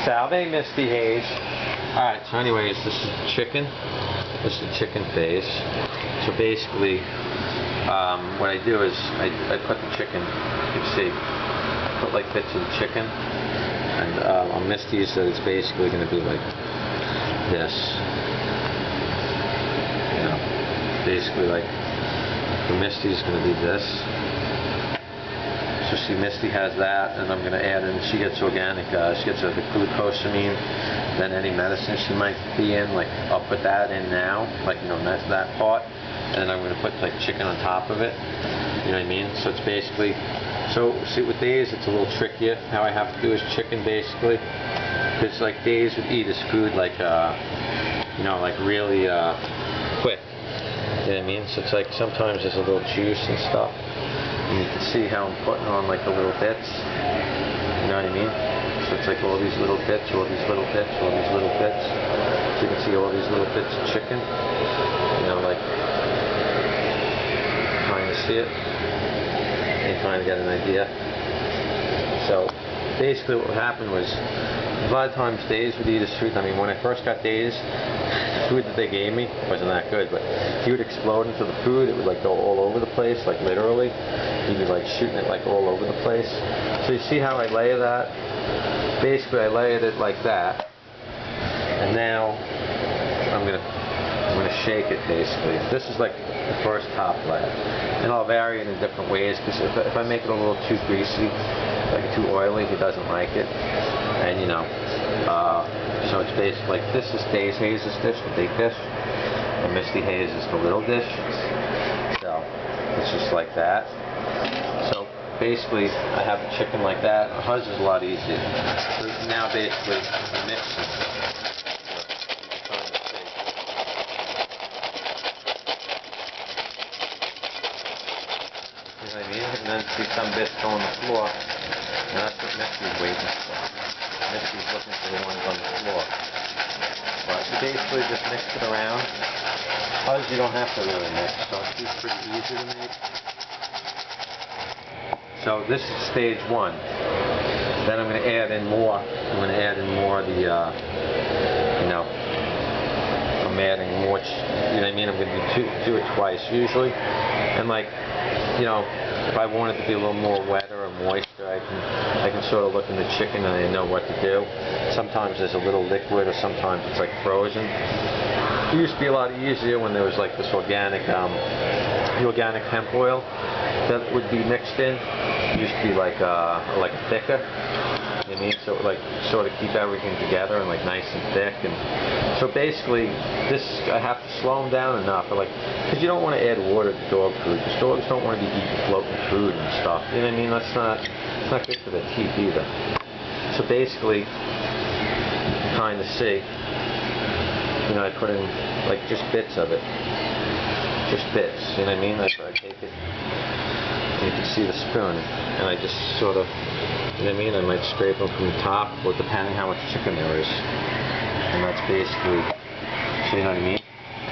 Salve, Misty Haze. Alright, so anyways, this is chicken. This is the chicken phase. So basically, what I do is I put the chicken, you can see, put like bits of the chicken, and on Misty's that it's basically going to be like this. You know, basically like for Misty's going to be this. So see, Misty has that, and I'm going to add in, she gets organic, she gets the glucosamine, then any medicine she might be in, like I'll put that in now, like, you know, that's that part, and then I'm going to put like chicken on top of it, you know what I mean? So it's basically, so see with Daze it's a little trickier. How I have to do is chicken basically, because like Daze would eat his food like, you know, like really quick, you know what I mean? So it's like sometimes there's a little juice and stuff. And you can see how I'm putting on like the little bits, you know what I mean? So it's like all these little bits, all these little bits, all these little bits. So you can see all these little bits of chicken, you know, like, trying to see it, and trying to get an idea. So basically what happened was, a lot of times Daze would eat his food. I mean, when I first got Daze, the food that they gave me wasn't that good, but he would explode into the food. It would like go all over the place, like literally. He'd be like shooting it like all over the place. So you see how I layer that? Basically I layered it like that, and now I'm gonna shake it basically. This is like the first top layer, and I'll vary it in different ways, because if I make it a little too greasy, like too oily, he doesn't like it. And you know, so it's basically like, this is Daze Haze's dish, the big dish, and Misty Haze is the little dish. So it's just like that. So basically I have the chicken like that. Hers is a lot easier. So now basically I mix it. You know what I mean? And then see some bits go on the floor. And that's what Misty's waiting for. Misty's looking for the ones on the floor. But you basically just mix it around. Hers you don't have to really mix, so it's pretty easy to make. So this is stage one. Then I'm going to add in more. I'm going to add in more of the, you know, I'm adding more, you know what I mean? I'm going to do it twice usually. And like, you know, if I want it to be a little more wetter or moister, I can sort of look in the chicken and I know what to do. Sometimes there's a little liquid, or sometimes it's like frozen. It used to be a lot easier when there was like this organic, the organic hemp oil that would be mixed in. It used to be like thicker. You know what I mean? So like sort of keep everything together and like nice and thick. And so basically, this I have to slow them down enough, because you don't want to add water to dog food. Because dogs don't want to be eating floating food and stuff. You know what I mean? It's not good for their teeth either. So basically, kind of see. You know, I put in like just bits of it. Just bits, you know what I mean? Like I take it, and you can see the spoon, and I just sort of, you know what I mean? I might scrape them from the top, or depending how much chicken there is. And that's basically, so you know what I mean?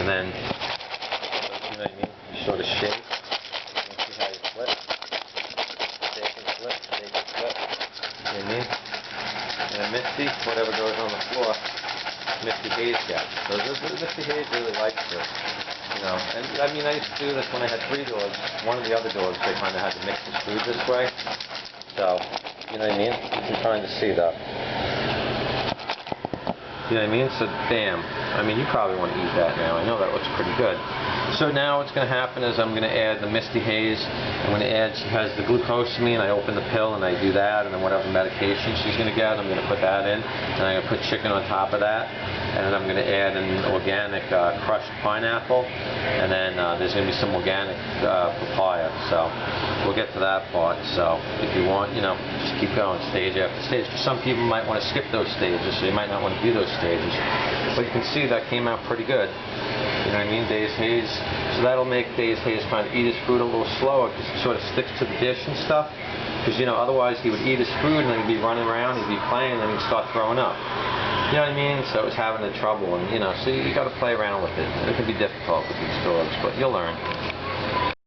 And then, you know what I mean? You sort of shake, and see how you flip. Shake and flip, shake and flip. You know what I mean? And then Misty, whatever goes on the floor, Misty Haze gets. So Misty Haze really likes it. You know, and I mean, I used to do this when I had 3 dogs. One of the other dogs, they kind of had to mix his food this way. So, you know what I mean? You can kind of see that. You know what I mean? So, bam. I mean, you probably want to eat that now. I know that looks pretty good. So now what's going to happen is I'm going to add the Misty Haze. I'm going to add, she has the glucosamine. I open the pill and I do that, and then whatever medication she's going to get, I'm going to put that in. And I'm going to put chicken on top of that. And then I'm going to add an organic crushed pineapple, and then there's going to be some organic papaya. So we'll get to that part. So if you want, you know, just keep going stage after stage. Some people might want to skip those stages, so you might not want to do those stages. But you can see that came out pretty good. You know what I mean? Daze Haze. So that'll make Daze Haze kind of eat his food a little slower, because it sort of sticks to the dish and stuff. Because, you know, otherwise he would eat his food and then he'd be running around, he'd be playing, and then he'd start throwing up. You know what I mean? So it was having the trouble, and you know, so you got to play around with it. It can be difficult with these dogs, but you'll learn.